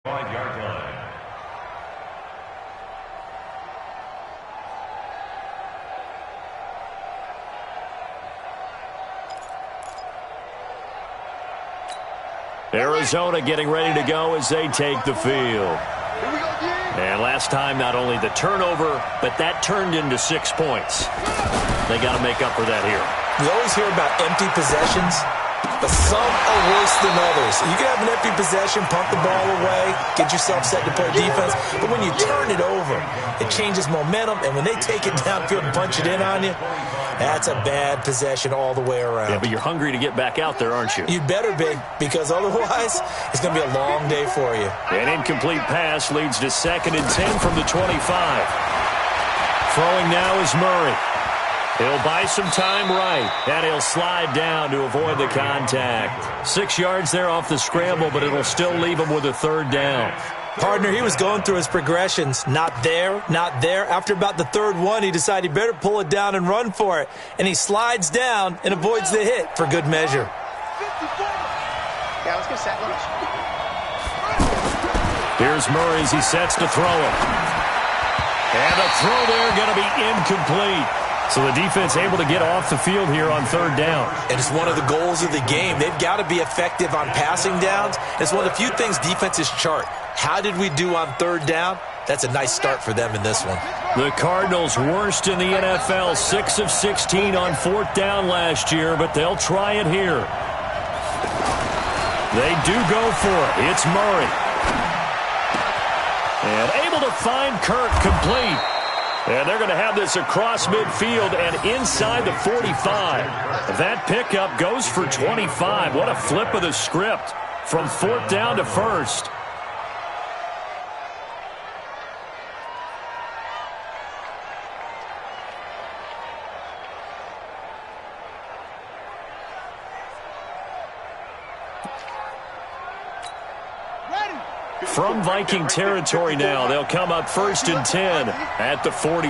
5-yard line. Arizona getting ready to go as they take the field. And last time, not only the turnover, but that turned into 6 points. They got to make up for that here. We always hear about empty possessions, but some are worse than others. You can have an empty possession, pump the ball away, get yourself set to play defense, but when you turn it over, it changes momentum, and when they take it downfield and punch it in on you, that's a bad possession all the way around. Yeah, but you're hungry to get back out there, aren't you? You better be, because otherwise, it's going to be a long day for you. An incomplete pass leads to 2nd and 10 from the 25. Throwing now is Murray. He'll buy some time right, and he'll slide down to avoid the contact. 6 yards there off the scramble, but it'll still leave him with a 3rd down. Partner, he was going through his progressions. Not there, not there. After about the 3rd one, he decided he better pull it down and run for it. And he slides down and avoids the hit for good measure. Yeah, let's go set lunch. Here's Murray as he sets to throw it. And a throw there going to be incomplete. So the defense able to get off the field here on 3rd down. And it's one of the goals of the game. They've got to be effective on passing downs. It's one of the few things defenses chart. How did we do on 3rd down? That's a nice start for them in this one. The Cardinals worst in the NFL, 6 of 16 on 4th down last year, but they'll try it here. They do go for it. It's Murray. And able to find Kirk complete. And they're going to have this across midfield and inside the 45. That pickup goes for 25. What a flip of the script from 4th down to 1st. From Viking territory now, they'll come up 1st and 10 at the 43.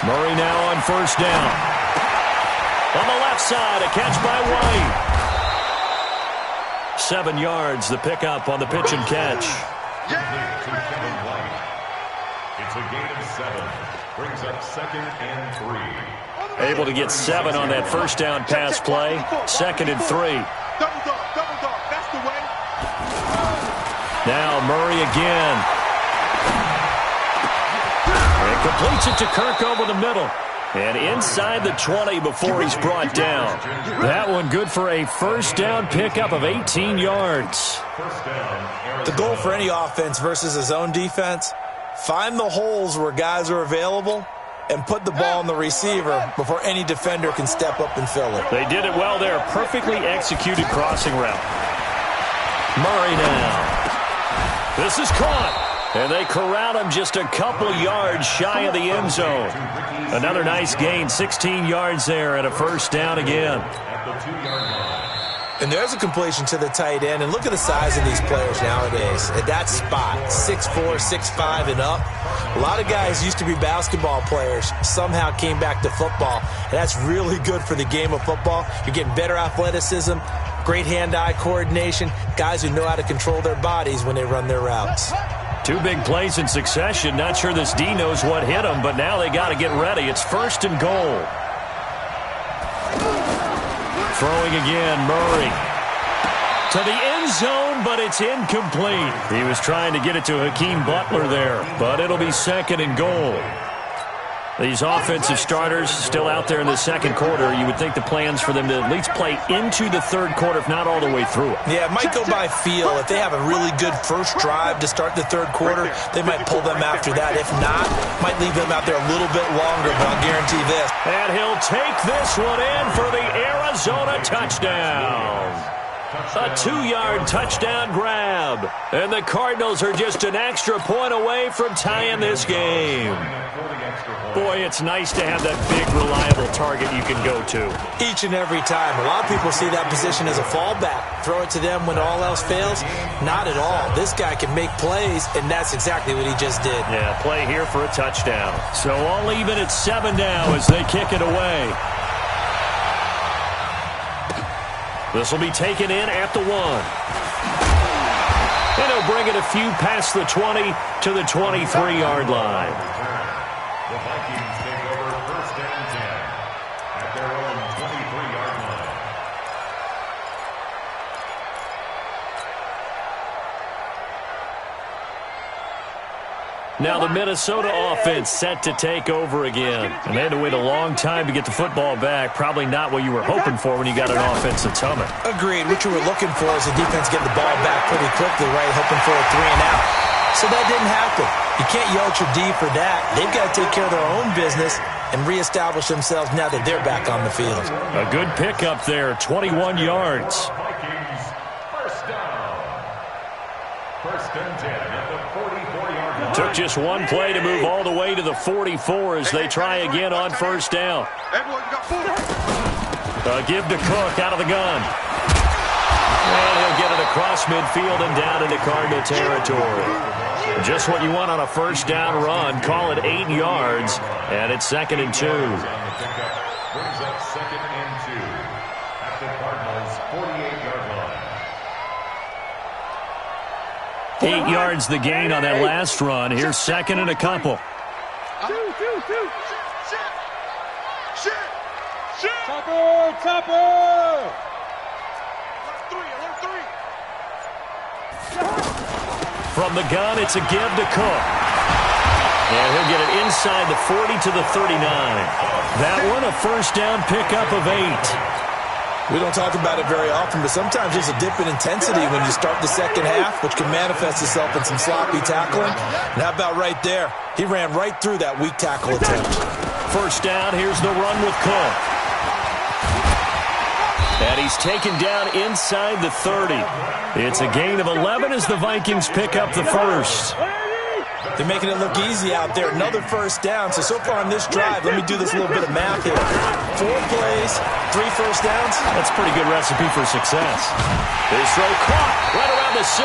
Murray now on 1st down. On the left side, a catch by White. 7 yards, the pickup on the pitch and catch. It's a gain of 7. Brings up 2nd and 3. Able to get 7 on that 1st down pass play. 2nd and 3. Double dog, that's the way. Now Murray again. And completes it to Kirk over the middle. And inside the 20 before he's brought down. That one good for a 1st down pickup of 18 yards. The goal for any offense versus a zone defense, find the holes where guys are available and put the ball on the receiver before any defender can step up and fill it. They did it well there. Perfectly executed crossing route. Murray now. This is caught. And they corral him just a couple yards shy of the end zone. Another nice gain, 16 yards there, and a 1st down again. And there's a completion to the tight end. And look at the size of these players nowadays. At that spot, 6'4", 6'5", and up. A lot of guys used to be basketball players, somehow came back to football. And that's really good for the game of football. You're getting better athleticism, great hand-eye coordination, guys who know how to control their bodies when they run their routes. 2 big plays in succession. Not sure this D knows what hit him, but now they got to get ready. It's 1st and goal. Throwing again, Murray. To the end zone, but it's incomplete. He was trying to get it to Hakeem Butler there, but it'll be 2nd and goal. These offensive starters still out there in the 2nd quarter. You would think the plans for them to at least play into the 3rd quarter, if not all the way through it. Yeah, it might go by feel. If they have a really good first drive to start the 3rd quarter, they might pull them after that. If not, might leave them out there a little bit longer, but I'll guarantee this. And he'll take this one in for the Arizona touchdown. A 2-yard touchdown grab. And the Cardinals are just an extra point away from tying this game. Boy, it's nice to have that big, reliable target you can go to. Each and every time. A lot of people see that position as a fallback. Throw it to them when all else fails. Not at all. This guy can make plays, and that's exactly what he just did. Yeah, play here for a touchdown. So all even at 7 now as they kick it away. This will be taken in at the 1. They'll bring it a few past the 20 to the 23-yard line. The Vikings take over first and 10 at their own 23-yard line. Now the Minnesota offense set to take over again. And they had to wait a long time to get the football back. Probably not what you were hoping for when you got an offense that's humming. Agreed. What you were looking for is the defense getting the ball back pretty quickly, right? Hoping for a 3-and-out. So that didn't happen. You can't yell at your D for that. They've got to take care of their own business and reestablish themselves now that they're back on the field. A good pickup there, 21 yards. Vikings first down. First and 10 at the 44-yard line. Took just one play to move all the way to the 44 as they try again on first down. Everyone got 40. Give to Cook out of the gun. And he'll get it across midfield and down into Cardinal territory. Just what you want on a first down run. Call it 8 yards, and it's 2nd and 2. On the pickup brings up 2nd and 2 at the Cardinals' 48-yard line. 8 yards the gain on that last run. Here's 2nd and a couple. Topper! From the gun, it's a give to Cook. And he'll get it inside the 40 to the 39. That one, a first down pickup of 8. We don't talk about it very often, but sometimes there's a dip in intensity when you start the second half, which can manifest itself in some sloppy tackling. And how about right there? He ran right through that weak tackle attempt. First down, here's the run with Cook. And he's taken down inside the 30. It's a gain of 11 as the Vikings pick up the first. They're making it look easy out there. Another first down. So far on this drive, let me do this little bit of math here. 4 plays, 3 first downs. That's a pretty good recipe for success. This throw caught right around the 6.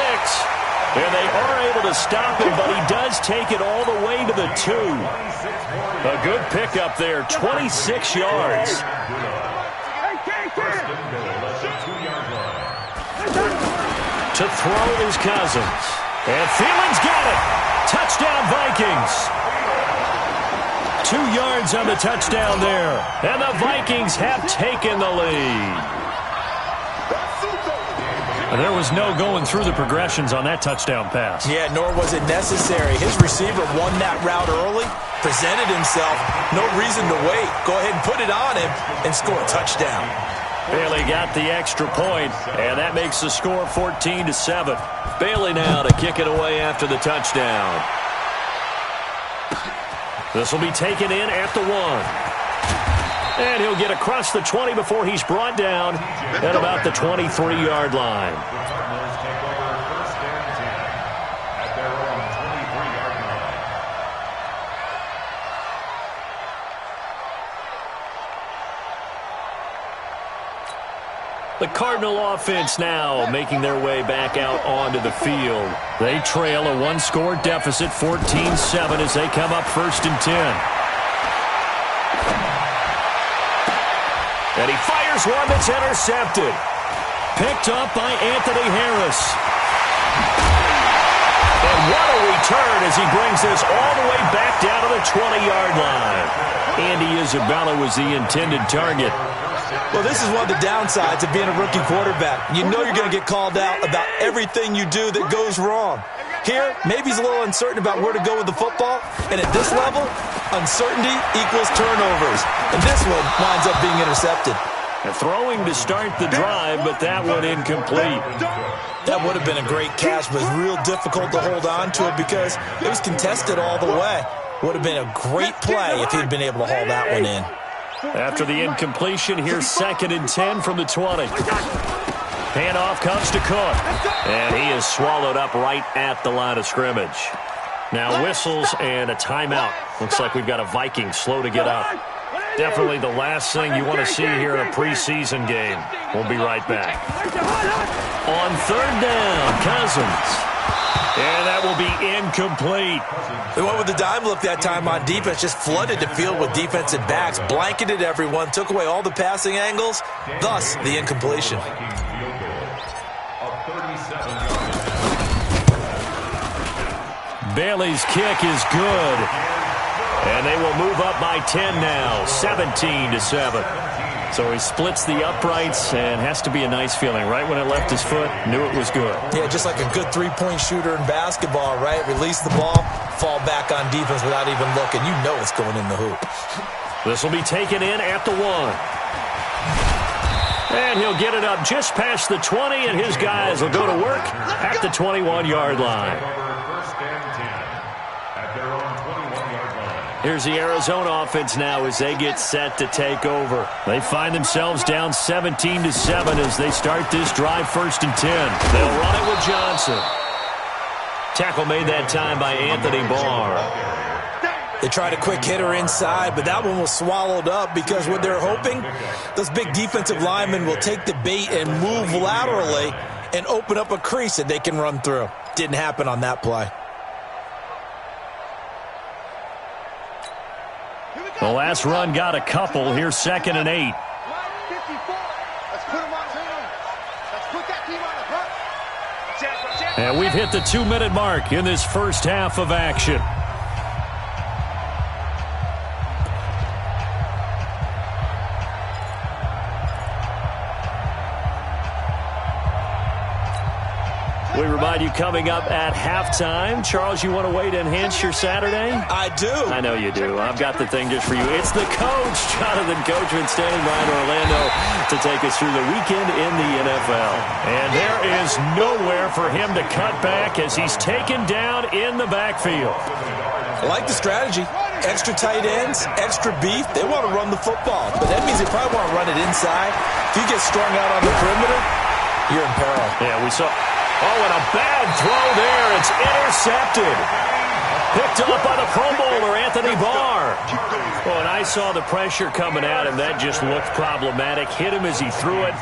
And they are able to stop him, but he does take it all the way to the 2. A good pickup there, 26 yards. First and goal at the 2-yard line. To throw is Cousins. And Thielens got it. Touchdown, Vikings. 2 yards on the touchdown there. And the Vikings have taken the lead. And there was no going through the progressions on that touchdown pass. Yeah, nor was it necessary. His receiver won that route early, presented himself. No reason to wait. Go ahead and put it on him and score a touchdown. Bailey got the extra point, and that makes the score 14-7. Bailey now to kick it away after the touchdown. This will be taken in at the 1. And he'll get across the 20 before he's brought down at about the 23-yard line. The Cardinals take over first and 10 at their own 23-yard line. The Cardinal offense now making their way back out onto the field. They trail a 1-score deficit, 14-7, as they come up first and 10. And he fires one that's intercepted. Picked up by Anthony Harris. And what a return as he brings this all the way back down to the 20-yard line. Andy Isabella was the intended target. Well, this is one of the downsides of being a rookie quarterback. You know you're going to get called out about everything you do that goes wrong. Here, maybe he's a little uncertain about where to go with the football. And at this level, uncertainty equals turnovers. And this one winds up being intercepted. And throwing to start the drive, but that one incomplete. That would have been a great catch, but it's real difficult to hold on to it because it was contested all the way. Would have been a great play if he'd been able to haul that one in. After the incompletion, here's 2nd and 10 from the 20. Handoff comes to Cook. And he is swallowed up right at the line of scrimmage. Now whistles and a timeout. Looks like we've got a Viking slow to get up. Definitely the last thing you want to see here in a preseason game. We'll be right back. On 3rd down, Cousins. And that will be incomplete. They went with the dime look that time on defense, just flooded the field with defensive backs, blanketed everyone, took away all the passing angles, thus the incompletion. Bailey's kick is good. And they will move up by 10 now, 17-7. So he splits the uprights, and has to be a nice feeling. Right when it left his foot, knew it was good. Yeah, just like a good three-point shooter in basketball, right? Release the ball, fall back on defense without even looking. You know it's going in the hoop. This will be taken in at the 1. And he'll get it up just past the 20, and his guys will go to work at the 21-yard line. Here's the Arizona offense now as they get set to take over. They find themselves down 17-7 as they start this drive, 1st and 10. They'll run it with Johnson. Tackle made that time by Anthony Barr. They tried a quick hitter inside, but that one was swallowed up because what they're hoping, those big defensive linemen will take the bait and move laterally and open up a crease that they can run through. Didn't happen on that play. The last run got a couple. Here's 2nd and 8. And we've hit the 2-minute mark in this first half of action. We remind you coming up at halftime. Charles, you want a way to enhance your Saturday? I do. I know you do. I've got the thing just for you. It's the coach, Jonathan Coachman, standing by in Orlando to take us through the weekend in the NFL. And there is nowhere for him to cut back as he's taken down in the backfield. I like the strategy. Extra tight ends, extra beef. They want to run the football, but that means they probably want to run it inside. If you get strung out on the perimeter, you're in peril. Yeah, we saw... Oh, and a bad throw there. It's intercepted. Picked up by the Pro Bowler, Anthony Barr. Oh, and I saw the pressure coming at him. That just looked problematic. Hit him as he threw it,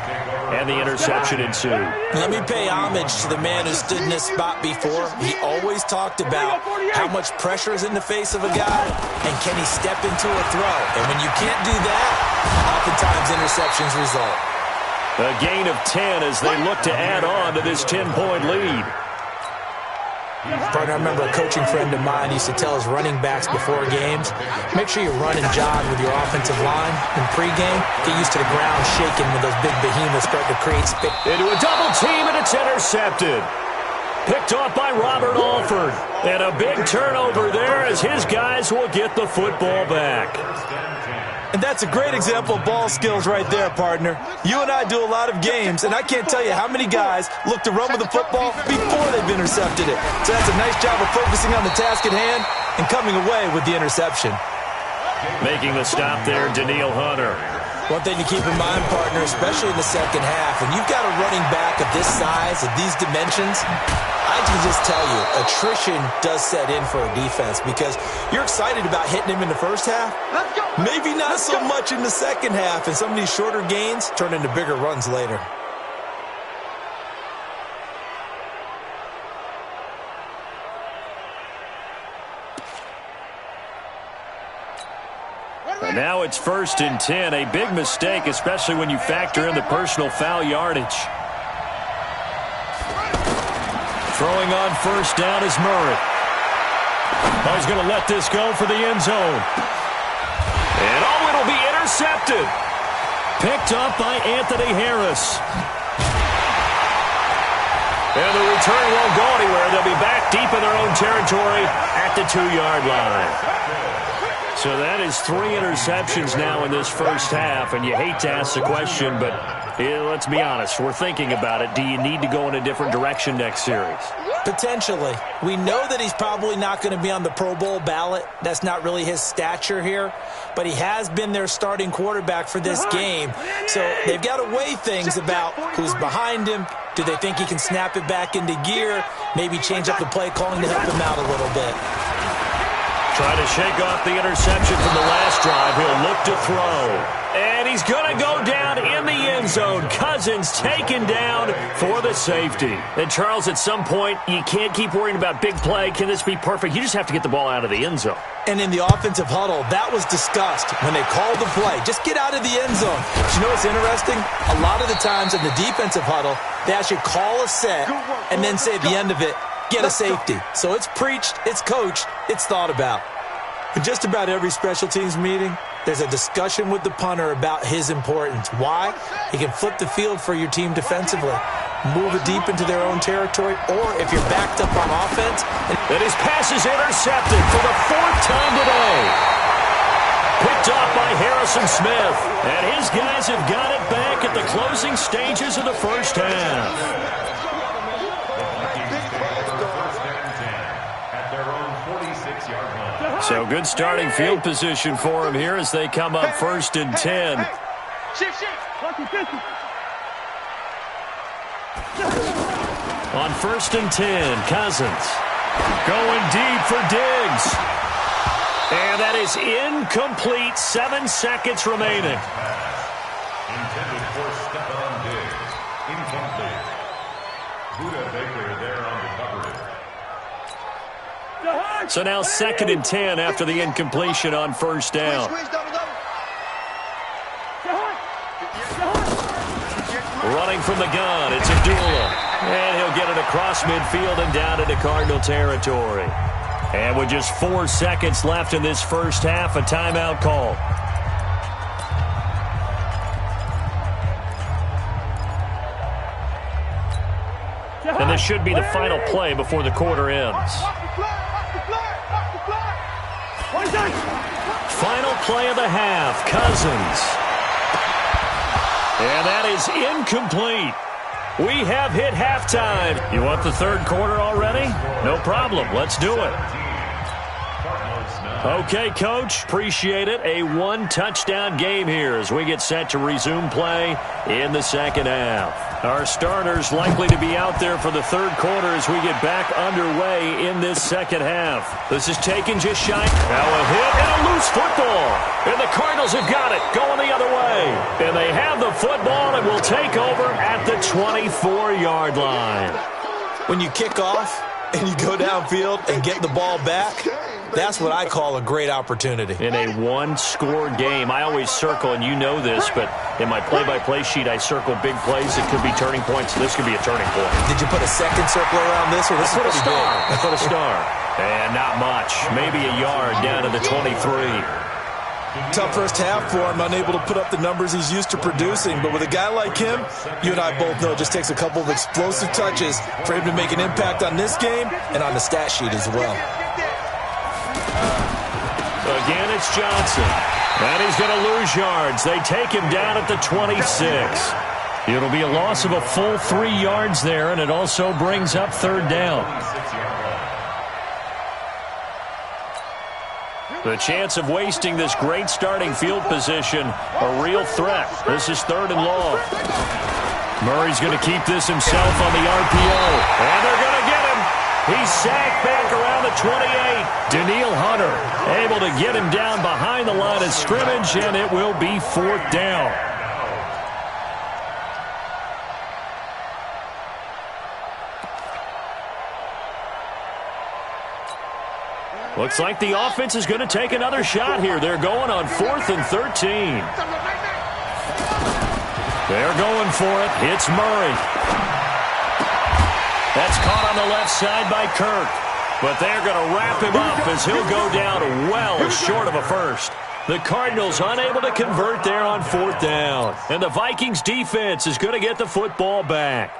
and the interception ensued. Let me pay homage to the man who stood in this spot before. He always talked about how much pressure is in the face of a guy, and can he step into a throw. And when you can't do that, oftentimes interceptions result. A gain of 10 as they look to add on to this 10-point lead. Partner, I remember a coaching friend of mine used to tell his running backs before games, make sure you run and jog with your offensive line in pregame. Get used to the ground shaking when those big behemoths start to create space. Into a double team, and it's intercepted. Picked off by Robert Alford. And a big turnover there as his guys will get the football back. And that's a great example of ball skills right there, partner. You and I do a lot of games, and I can't tell you how many guys look to run with the football before they've intercepted it. So that's a nice job of focusing on the task at hand and coming away with the interception. Making the stop there, Danielle Hunter. One thing to keep in mind, partner, especially in the second half, when you've got a running back of this size, of these dimensions, I can just tell you, attrition does set in for a defense because you're excited about hitting him in the first half. Maybe not so much in the second half, and some of these shorter gains turn into bigger runs later. And now it's 1st and 10. A big mistake, especially when you factor in the personal foul yardage. Throwing on 1st down is Murray. Oh, he's going to let this go for the end zone. And oh, it'll be intercepted. Picked up by Anthony Harris. And the return won't go anywhere. They'll be back deep in their own territory at the 2-yard line. So that is 3 interceptions now in this first half, and you hate to ask the question, but let's be honest. We're thinking about it. Do you need to go in a different direction next series? Potentially. We know that he's probably not going to be on the Pro Bowl ballot. That's not really his stature here, but he has been their starting quarterback for this game. So they've got to weigh things about who's behind him. Do they think he can snap it back into gear? Maybe change up the play calling to help him out a little bit. Trying to shake off the interception from the last drive. He'll look to throw. And he's going to go down in the end zone. Cousins taken down for the safety. And, Charles, at some point, you can't keep worrying about big play. Can this be perfect? You just have to get the ball out of the end zone. And in the offensive huddle, that was discussed when they called the play. Just get out of the end zone. But you know what's interesting? A lot of the times in the defensive huddle, they actually call a set and then say at the end of it, get a safety. So it's preached, it's coached, it's thought about. In just about every special teams meeting, there's a discussion with the punter about his importance. Why? He can flip the field for your team defensively, move it deep into their own territory, or if you're backed up on offense. And his pass is intercepted for the 4th time today. Picked off by Harrison Smith. And his guys have got it back at the closing stages of the first half. So good starting field position for him here as they come up 1st and 10. On 1st and 10, Cousins going deep for Diggs. And that is incomplete. 7 seconds remaining. Intended for Stephon Diggs. Incomplete. Buda Baker there on the coverage. So now 2nd and 10 after the incompletion on 1st down. Running from the gun, it's Abdullah. And he'll get it across midfield and down into Cardinal territory. And with just 4 seconds left in this first half, a timeout call. And this should be the final play before the quarter ends. Final play of the half, Cousins. And that is incomplete. We have hit halftime. You want the 3rd quarter already? No problem. Let's do it. Okay, Coach. Appreciate it. A 1-touchdown game here as we get set to resume play in the 2nd half. Our starters likely to be out there for the 3rd quarter as we get back underway in this 2nd half. This is taken just shy. Now a hit and a loose football. And the Cardinals have got it going the other way. And they have the football and will take over at the 24-yard line. When you kick off and you go downfield and get the ball back, that's what I call a great opportunity. In a 1-score game, I always circle, and you know this, but in my play-by-play sheet, I circle big plays that could be turning points. This could be a turning point. Did you put a 2nd circle around this? Or this I put a star. I put a star. And not much. Maybe a yard down to the 23. Tough first half for him, unable to put up the numbers he's used to producing. But with a guy like him, you and I both know it just takes a couple of explosive touches for him to make an impact on this game and on the stat sheet as well. Again, it's Johnson. And he's going to lose yards. They take him down at the 26. It'll be a loss of a full 3 yards there, and it also brings up 3rd down. The chance of wasting this great starting field position, a real threat. This is 3rd and long. Murray's going to keep this himself on the RPO. And they're going to get him. He's sacked back around the 28. Daniil Hunter able to get him down behind the line of scrimmage, and it will be 4th down. Looks like the offense is going to take another shot here. They're going on 4th and 13. They're going for it. It's Murray. That's caught on the left side by Kirk. But they're going to wrap him up as he'll go down well short of a first. The Cardinals unable to convert there on 4th down. And the Vikings defense is going to get the football back.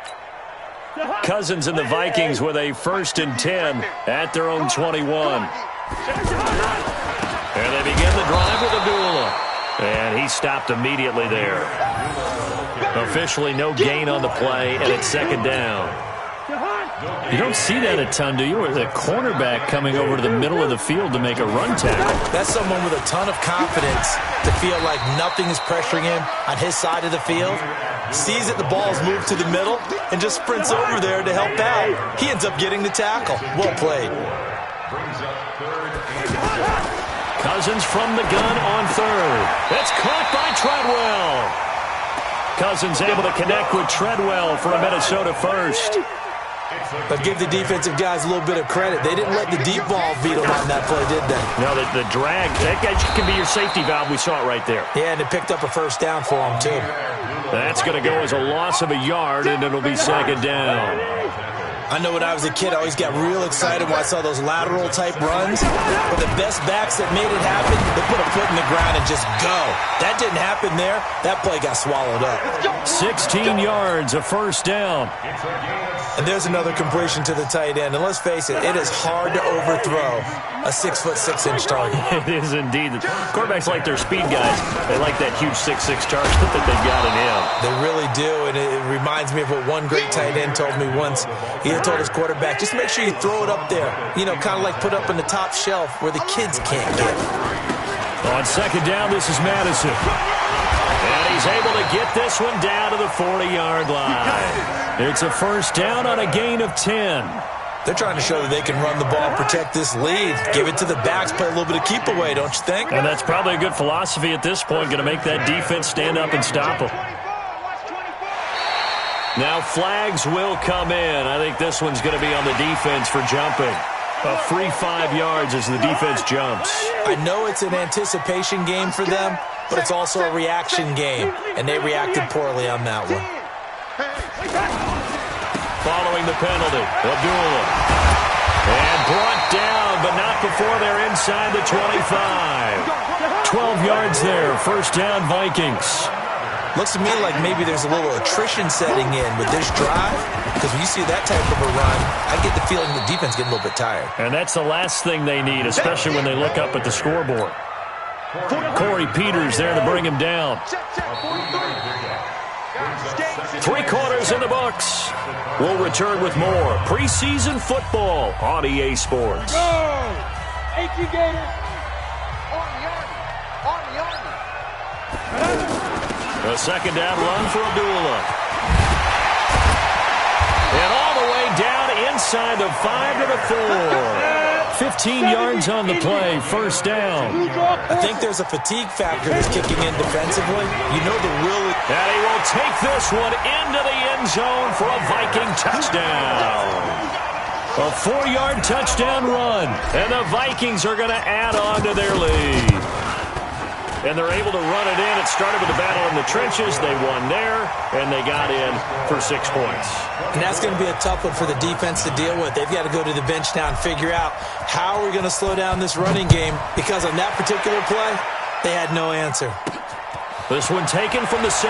Cousins and the Vikings with a 1st and 10 at their own 21. And they begin the drive with Abdullah. And he stopped immediately there. Officially no gain on the play, and it's 2nd down. You don't see that a ton, do you? Or the cornerback coming over to the middle of the field to make a run tackle. That's someone with a ton of confidence to feel like nothing is pressuring him on his side of the field. Sees that the ball's moved to the middle and just sprints over there to help out. He ends up getting the tackle. Well played. Cousins from the gun on 3rd. That's caught by Treadwell. Cousins able to connect with Treadwell for a Minnesota first. But give the defensive guys a little bit of credit. They didn't let the deep ball beat them on that play, did they? No, the drag, that can be your safety valve. We saw it right there. Yeah, and it picked up a 1st down for them, too. That's going to go as a loss of a yard, and it'll be 2nd down. I know when I was a kid, I always got real excited when I saw those lateral-type runs. But the best backs that made it happen, they put a foot in the ground and just go. That didn't happen there. That play got swallowed up. 16 yards, a first down. And there's another completion to the tight end. And let's face it, it is hard to overthrow a 6'6" target. It is indeed. Quarterbacks like their speed guys. They like that huge 6'6" target that they've got in him. They really do, and it reminds me of what one great tight end told me once. He had told his quarterback, just make sure you throw it up there. You know, kind of like put up in the top shelf where the kids can't get it. On second down, this is Madison. And he's able to get this one down to the 40-yard line. It's a first down on a gain of 10. They're trying to show that they can run the ball, protect this lead, give it to the backs, play a little bit of keep away, don't you think? And that's probably a good philosophy at this point, going to make that defense stand up and stop them. Now flags will come in. I think this one's going to be on the defense for jumping. A free 5 yards as the defense jumps. I know it's an anticipation game for them, but it's also a reaction game, and they reacted poorly on that one. Following the penalty, Abdullah. And brought down, but not before they're inside the 25. 12 yards there, first down Vikings. Looks to me like maybe there's a little attrition setting in with this drive, because when you see that type of a run, I get the feeling the defense getting a little bit tired. And that's the last thing they need, especially when they look up at the scoreboard. Corey Peters there to bring him down. 3 quarters in the books. We'll return with more preseason football on EA Sports. A second down run for Abdullah. And all the way down inside the 5 to the 4. 15 yards on the play, first down. I think there's a fatigue factor that's kicking in defensively. You know the will. And he will take this one into the end zone for a Viking touchdown. A 4-yard touchdown run. And the Vikings are going to add on to their lead. And they're able to run it in. It started with a battle in the trenches. They won there, and they got in for 6 points. And that's going to be a tough one for the defense to deal with. They've got to go to the bench now and figure out how are we going to slow down this running game, because on that particular play, they had no answer. This one taken from the 7.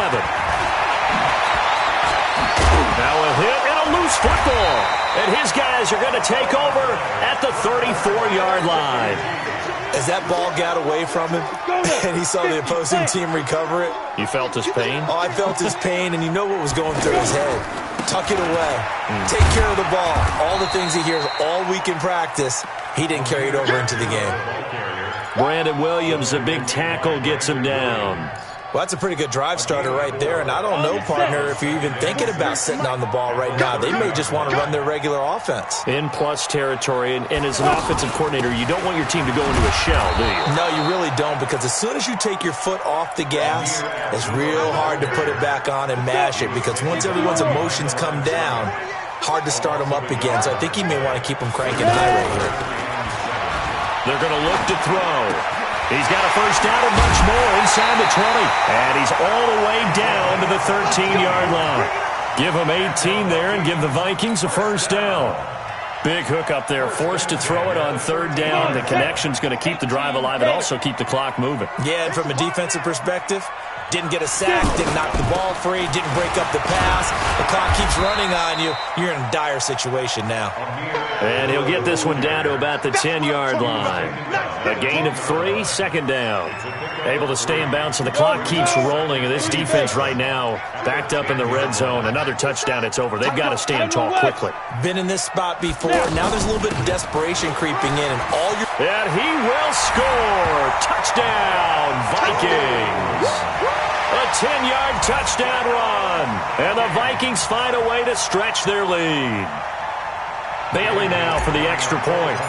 Now a hit and a loose football. And his guys are going to take over at the 34-yard line. As that ball got away from him and he saw the opposing team recover it. You felt his pain? Oh, I felt his pain, and you know what was going through his head. Tuck it away. Take care of the ball. All the things he hears all week in practice, he didn't carry it over into the game. Brandon Williams, a big tackle, gets him down. Well, that's a pretty good drive starter right there, and I don't know, partner, if you're even thinking about sitting on the ball right now. They may just want to run their regular offense. In plus territory, and as an offensive coordinator, you don't want your team to go into a shell, do you? No, you really don't, because as soon as you take your foot off the gas, it's real hard to put it back on and mash it, because once everyone's emotions come down, hard to start them up again. So I think he may want to keep them cranking high right here. They're going to look to throw. He's got a first down and much more inside the 20. And he's all the way down to the 13-yard line. Give him 18 there and give the Vikings a first down. Big hook up there, forced to throw it on third down. The connection's going to keep the drive alive and also keep the clock moving. Yeah, and from a defensive perspective, didn't get a sack, didn't knock the ball free, didn't break up the pass. The clock keeps running on you. You're in a dire situation now. And he'll get this one down to about the 10-yard line. A gain of 3, second down. Able to stay in bounds, so the clock keeps rolling. And this defense right now backed up in the red zone. Another touchdown, it's over. They've got to stand tall quickly. Been in this spot before. Now there's a little bit of desperation creeping in. And he will score. Touchdown, Vikings. A 10-yard touchdown run. And the Vikings find a way to stretch their lead. Bailey now for the extra point.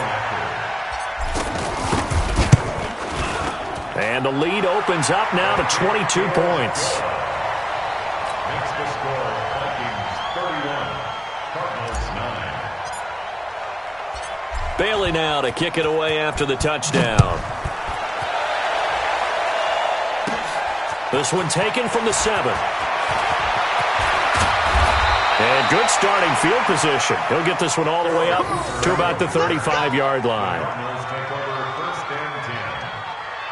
And the lead opens up now to 22 points. Makes the score Vikings 31, Cardinals 9. Bailey now to kick it away after the touchdown. This one taken from the 7. And good starting field position. He'll get this one all the way up to about the 35-yard line. Cardinals take over first and 10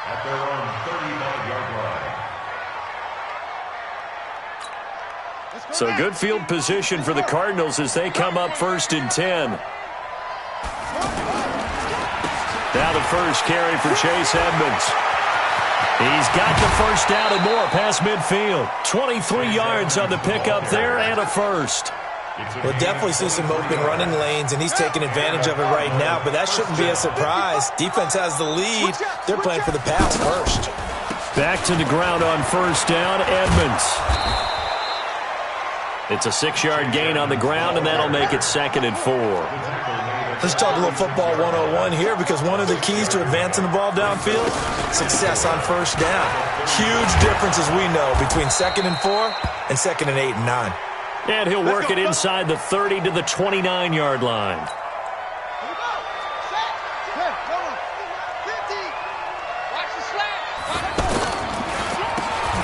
at their own 35-yard line. So good field position for the Cardinals as they come up first and 10. Now the first carry for Chase Edmonds. He's got the first down and more past midfield. 23 yards on the pickup there and a first. We'll definitely see some open running lanes, and he's taking advantage of it right now, but that shouldn't be a surprise. Defense has the lead. They're playing for the pass first. Back to the ground on first down, Edmonds. It's a 6-yard gain on the ground, and that'll make it 2nd and 4. Let's talk a little football 101 here, because one of the keys to advancing the ball downfield, success on first down. Huge difference, as we know, between 2nd and 4 and 2nd and 8 and 9. And he'll work it inside the 30 to the 29-yard line.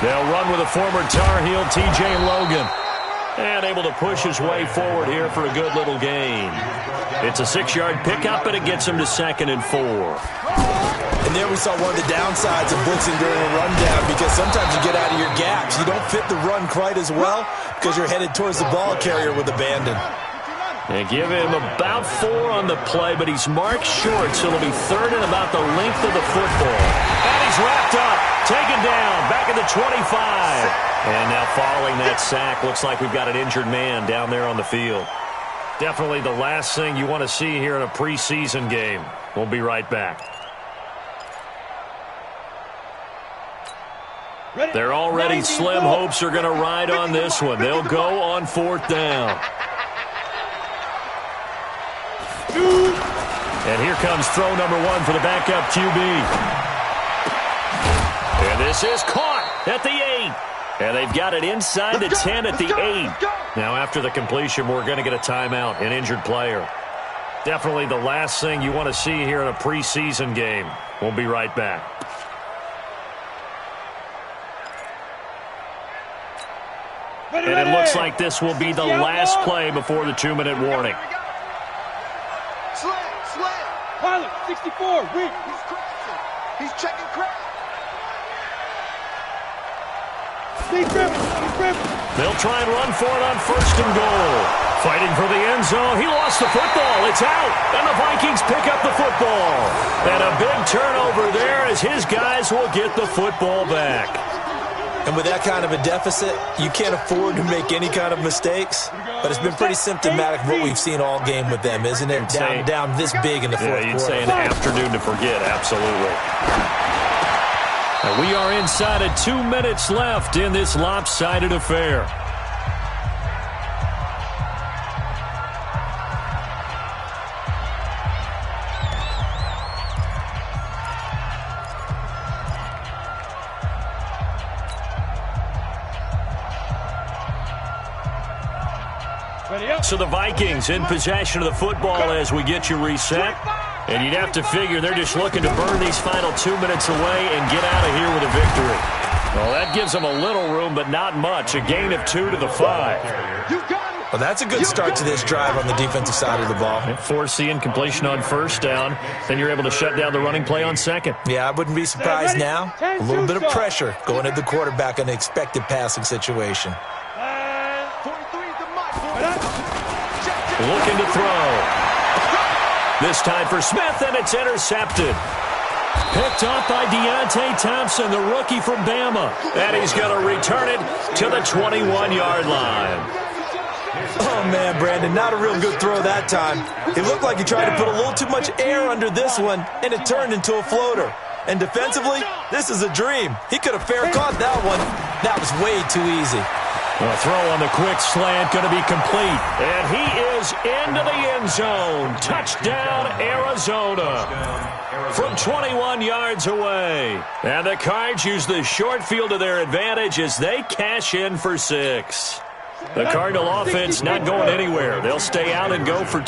They'll run with a former Tar Heel, T.J. Logan. And able to push his way forward here for a good little gain. It's a 6-yard pickup, and it gets him to 2nd and 4. And there we saw one of the downsides of blitzing during a rundown, because sometimes you get out of your gaps. You don't fit the run quite as well because you're headed towards the ball carrier with abandon. They give him about 4 on the play, but he's marked short, so it'll be 3rd and about the length of the football. And he's wrapped up, taken down, back at the 25. And now following that sack, looks like we've got an injured man down there on the field. Definitely the last thing you want to see here in a preseason game. We'll be right back. Their already slim hopes are going to ride on this one. They'll go on 4th down. And here comes throw number 1 for the backup QB. And this is caught at the 8. And they've got it inside the 10 at the 8. Now after the completion, we're going to get a timeout, an injured player. Definitely the last thing you want to see here in a preseason game. We'll be right back. And it looks like this will be the last play before the 2-minute warning. Pilot, 64, weak. He's crossing. He's checking crowd. They'll try and run for it on 1st and goal. Fighting for the end zone. He lost the football. It's out. And the Vikings pick up the football. And a big turnover there as his guys will get the football back. And with that kind of a deficit, you can't afford to make any kind of mistakes. But it's been pretty symptomatic of what we've seen all game with them, isn't it? Down this big in the fourth quarter. You'd say an afternoon to forget, absolutely. And we are inside of 2 minutes left in this lopsided affair. So the Vikings in possession of the football as we get you reset. And you'd have to figure they're just looking to burn these final 2 minutes away and get out of here with a victory. Well, that gives them a little room, but not much. A gain of 2 to the 5. Well, that's a good start to this drive on the defensive side of the ball. Force the incompletion on 1st down. Then you're able to shut down the running play on 2nd. Yeah, I wouldn't be surprised now. A little bit of pressure going at the quarterback in an expected passing situation. Looking to throw. This time for Smith, and it's intercepted. Picked up by Deontay Thompson, the rookie from Bama. And he's going to return it to the 21-yard line. Oh, man, Brandon, not a real good throw that time. It looked like he tried to put a little too much air under this one, and it turned into a floater. And defensively, this is a dream. He could have fair caught that one. That was way too easy. A throw on the quick slant going to be complete. And he is into the end zone. Touchdown, Arizona. From 21 yards away. And the Cards use the short field to their advantage as they cash in for 6. The Cardinal offense not going anywhere. They'll stay out and go for 2.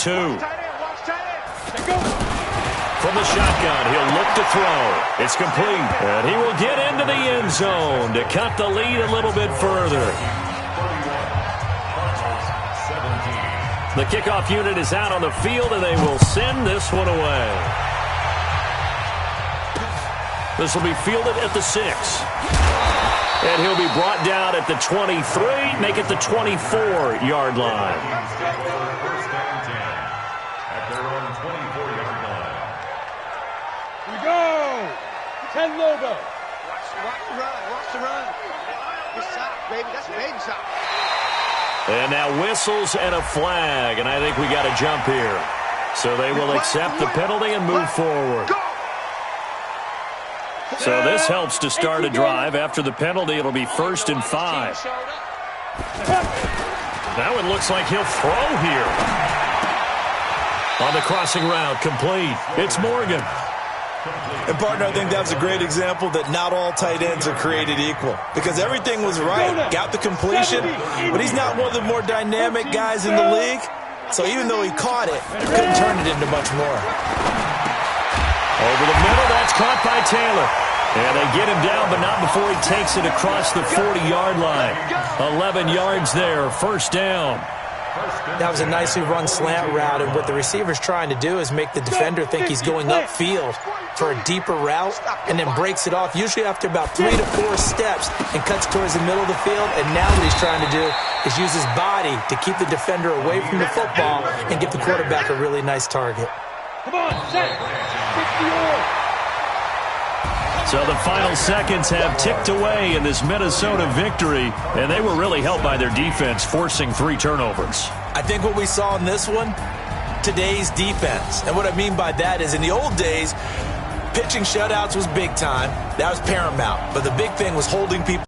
From the shotgun, he'll look to throw. It's complete. And he will get into the end zone to cut the lead a little bit further. The kickoff unit is out on the field, and they will send this one away. This will be fielded at the 6. And he'll be brought down at the 23, make it the 24-yard line. First down 10 at their own 24-yard line. Here we go. 10 logo. Watch the run. Watch the run. Good shot, baby. That's a baby shot. And now whistles and a flag, and I think we got a jump here. So they will accept the penalty and move forward. So this helps to start a drive. After the penalty, it'll be 1st and 5. That one looks like he'll throw here. On the crossing route, complete. It's Morgan. And, partner, I think that was a great example that not all tight ends are created equal. Because everything was right. Got the completion, but he's not one of the more dynamic guys in the league. So even though he caught it, he couldn't turn it into much more. Over the middle, that's caught by Taylor. And they get him down, but not before he takes it across the 40-yard line. 11 yards there, 1st down. That was a nicely run slant route, and what the receiver's trying to do is make the defender think he's going upfield for a deeper route and then breaks it off, usually after about 3 to 4 steps, and cuts towards the middle of the field. And now what he's trying to do is use his body to keep the defender away from the football and give the quarterback a really nice target. Come on, set. 50-yard. So the final seconds have ticked away in this Minnesota victory, and they were really helped by their defense, forcing 3 turnovers. I think what we saw in this one, today's defense. And what I mean by that is in the old days, pitching shutouts was big time. That was paramount. But the big thing was holding people